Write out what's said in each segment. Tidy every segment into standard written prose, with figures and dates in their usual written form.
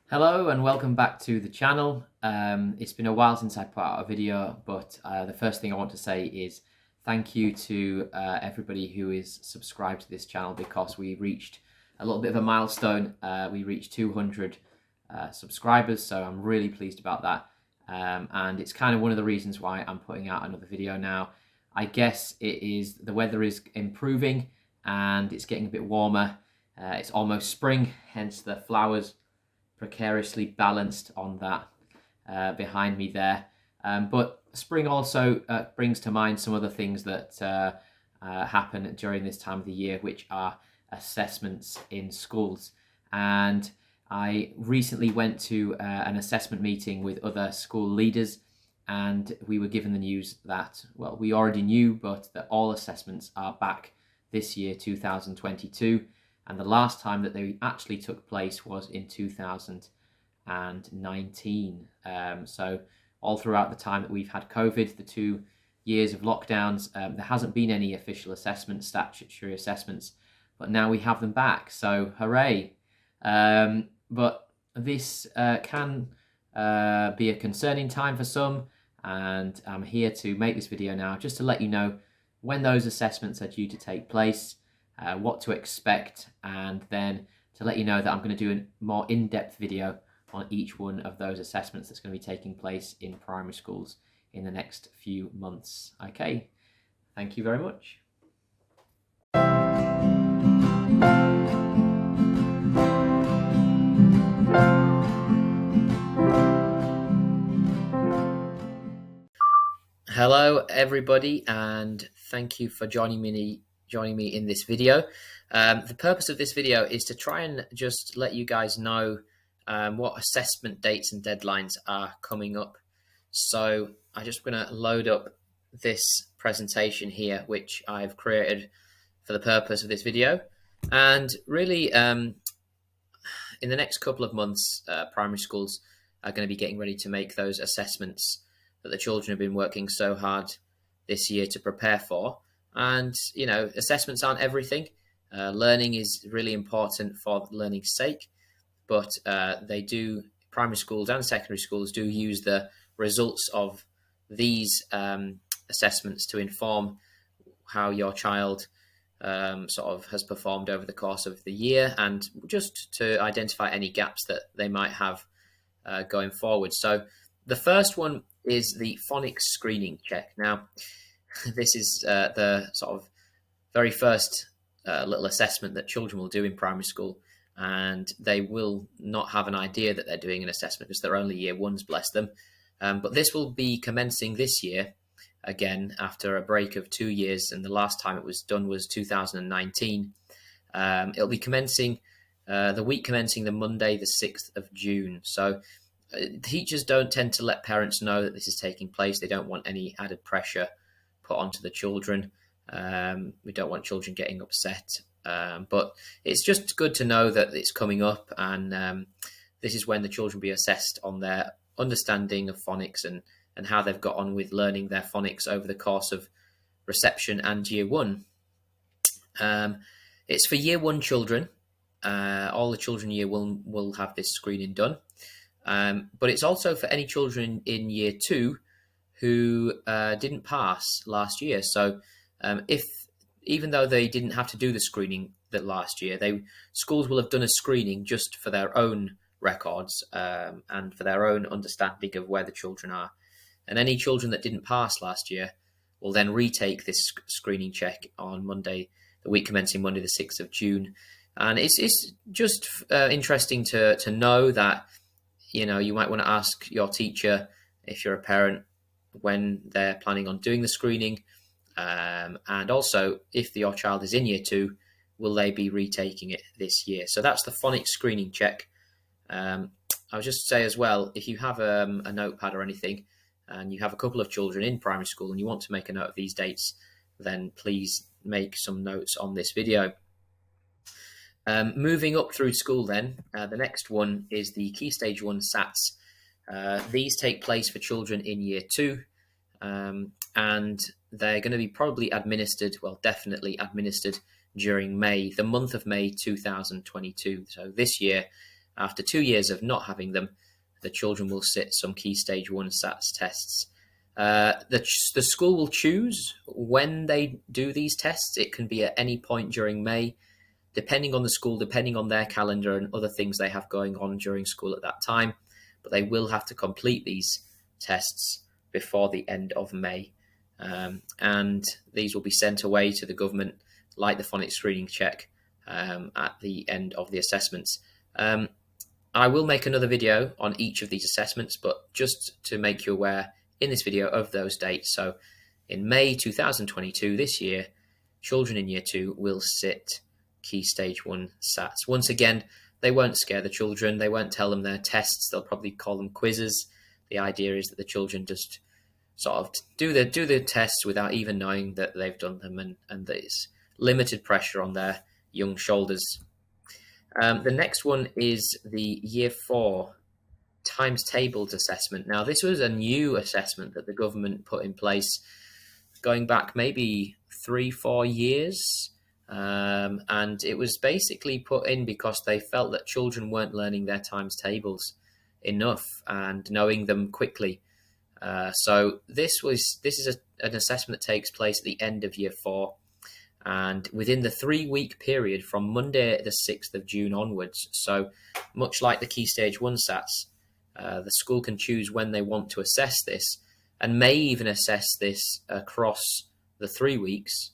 Hello and welcome back to the channel. It's been a while since I put out a video, but the first thing I want to say is thank you to everybody who is subscribed to this channel, because we reached a little bit of a milestone. We reached 200 subscribers, so I'm really pleased about that. And it's kind of one of the reasons why I'm putting out another video now. I guess the weather is improving and it's getting a bit warmer. It's almost spring, hence the flowers precariously balanced on that behind me there. But spring also brings to mind some other things that happen during this time of the year, which are assessments in schools. And I recently went to an assessment meeting with other school leaders, and we were given the news that, well, we already knew, but that all assessments are back this year, 2022. And the last time that they actually took place was in 2019. So all throughout the time that we've had COVID, the 2 years of lockdowns, there hasn't been any official assessments, statutory assessments, but now we have them back. So hooray. But this can be a concerning time for some, and I'm here to make this video now just to let you know when those assessments are due to take place, what to expect, and then to let you know that I'm going to do a more in-depth video on each one of those assessments that's going to be taking place in primary schools in the next few months. Okay, thank you very much. Hello everybody, and thank you for joining me in this video. The purpose of this video is to try and just let you guys know what assessment dates and deadlines are coming up. So I'm just going to load up this presentation here, which I've created for the purpose of this video. And really, in the next couple of months, primary schools are going to be getting ready to make those assessments that the children have been working so hard this year to prepare for. And, you know, assessments aren't everything. Learning is really important for learning's sake, but primary schools and secondary schools do use the results of these assessments to inform how your child sort of has performed over the course of the year, and just to identify any gaps that they might have going forward. So the first one is the phonics screening check. Now, this is the sort of very first little assessment that children will do in primary school, and they will not have an idea that they're doing an assessment because they're only year ones, bless them. But this will be commencing this year, again, after a break of 2 years, and the last time it was done was 2019. It'll be commencing the week commencing the Monday, the 6th of June. So teachers don't tend to let parents know that this is taking place. They don't want any added pressure put onto the children. We don't want children getting upset, but it's just good to know that it's coming up, and this is when the children will be assessed on their understanding of phonics and how they've got on with learning their phonics over the course of reception and year one. It's for year one children. All the children in year one will have this screening done. But it's also for any children in year two who didn't pass last year. So even though they didn't have to do the screening that last year, schools will have done a screening just for their own records and for their own understanding of where the children are. And any children that didn't pass last year will then retake this screening check on Monday, the week commencing Monday, the 6th of June. And it's just interesting to know that, you know, you might want to ask your teacher, if you're a parent, when they're planning on doing the screening. And also, if your child is in year two, will they be retaking it this year? So that's the phonics screening check. I'll just say as well, if you have a notepad or anything, and you have a couple of children in primary school and you want to make a note of these dates, then please make some notes on this video. Moving up through school then, the next one is the Key Stage 1 SATs. These take place for children in year two, and they're going to be probably administered, well, definitely administered during May, the month of May 2022. So this year, after 2 years of not having them, the children will sit some Key Stage 1 SATs tests. The school will choose when they do these tests. It can be at any point during May, depending on the school, depending on their calendar and other things they have going on during school at that time. But they will have to complete these tests before the end of May. And these will be sent away to the government, like the phonics screening check, at the end of the assessments. I will make another video on each of these assessments, but just to make you aware in this video of those dates. So in May 2022, this year, children in Year 2 will sit Key Stage 1 SATs. Once again, they won't scare the children. They won't tell them they're tests. They'll probably call them quizzes. The idea is that the children just sort of do the tests without even knowing that they've done them, and there's limited pressure on their young shoulders. The next one is the Year 4 times tables assessment. Now, this was a new assessment that the government put in place going back maybe 3-4 years. And it was basically put in because they felt that children weren't learning their times tables enough and knowing them quickly. So this is an assessment that takes place at the end of Year 4, and within the 3-week period from Monday the 6th of June onwards. So much like the Key Stage 1 SATs, the school can choose when they want to assess this, and may even assess this across the 3 weeks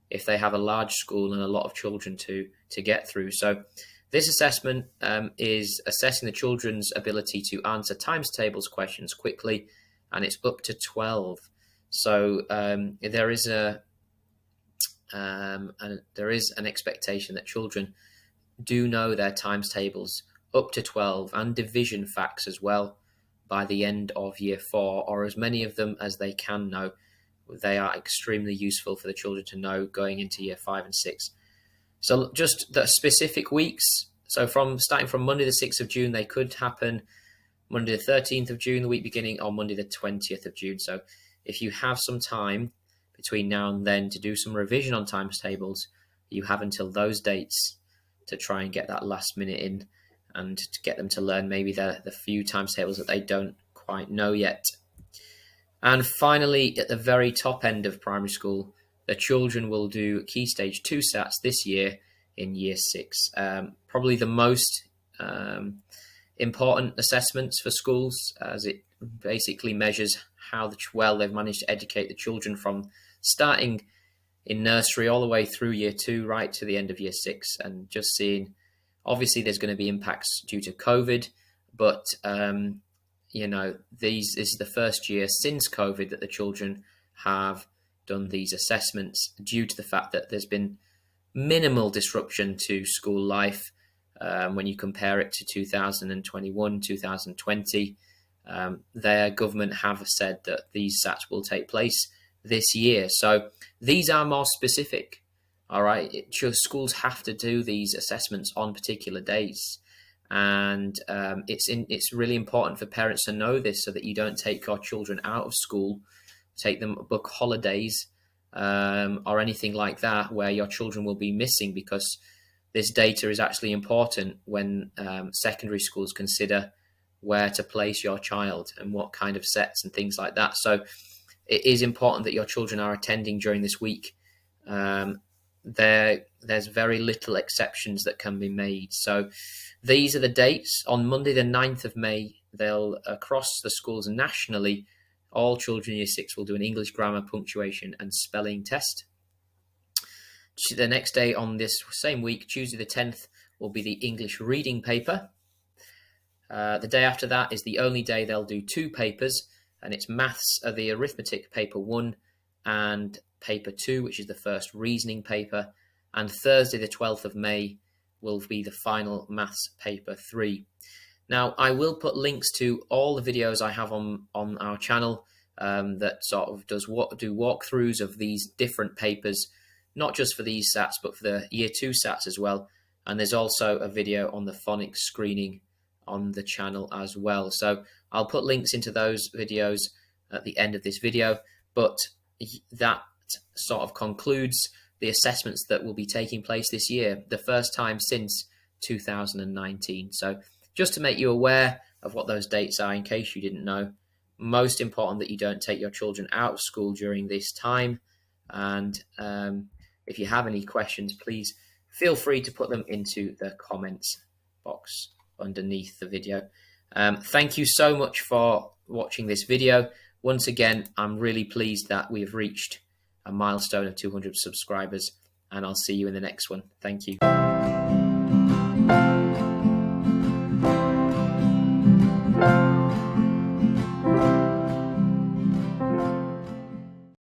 if they have a large school and a lot of children to get through. So this assessment is assessing the children's ability to answer times tables questions quickly, and it's up to 12. So there is an expectation that children do know their times tables up to 12 and division facts as well by the end of Year 4, or as many of them as they can know. They are extremely useful for the children to know going into Year 5 and 6. So just the specific weeks. So starting from Monday the 6th of June, they could happen Monday the 13th of June, the week beginning, or Monday the 20th of June. So if you have some time between now and then to do some revision on times tables, you have until those dates to try and get that last minute in and to get them to learn maybe the few times tables that they don't quite know yet. And finally, at the very top end of primary school, the children will do Key Stage 2 SATs this year in Year 6. Probably the most important assessments for schools, as it basically measures how well they've managed to educate the children from starting in nursery all the way through Year 2 right to the end of Year 6, and just seeing, obviously there's going to be impacts due to COVID, but this is the first year since COVID that the children have done these assessments, due to the fact that there's been minimal disruption to school life when you compare it to 2021, 2020. Their government have said that these SATs will take place this year. So these are more specific. All right, schools have to do these assessments on particular days, and it's really important for parents to know this, so that you don't take your children out of school, take them book holidays, or anything like that, where your children will be missing, because this data is actually important when secondary schools consider where to place your child and what kind of sets and things like that. So it is important that your children are attending during this week. There's very little exceptions that can be made. So these are the dates. On Monday the 9th of May, they'll across the schools nationally, all children in Year 6 will do an English grammar, punctuation and spelling test. The next day on this same week, Tuesday the 10th, will be the English reading paper. The day after that is the only day they'll do 2 papers, and it's maths, the arithmetic paper 1 and paper 2, which is the first reasoning paper. And Thursday the 12th of May will be the final maths paper 3. Now, I will put links to all the videos I have on our channel that sort of do walkthroughs of these different papers, not just for these SATs, but for the Year 2 SATs as well. And there's also a video on the phonics screening on the channel as well. So I'll put links into those videos at the end of this video. But that sort of concludes the assessments that will be taking place this year, the first time since 2019. So just to make you aware of what those dates are in case you didn't know. Most important that you don't take your children out of school during this time. And if you have any questions, please feel free to put them into the comments box underneath the video. Thank you so much for watching this video. Once again, I'm really pleased that we've reached a milestone of 200 subscribers, and I'll see you in the next one. Thank you.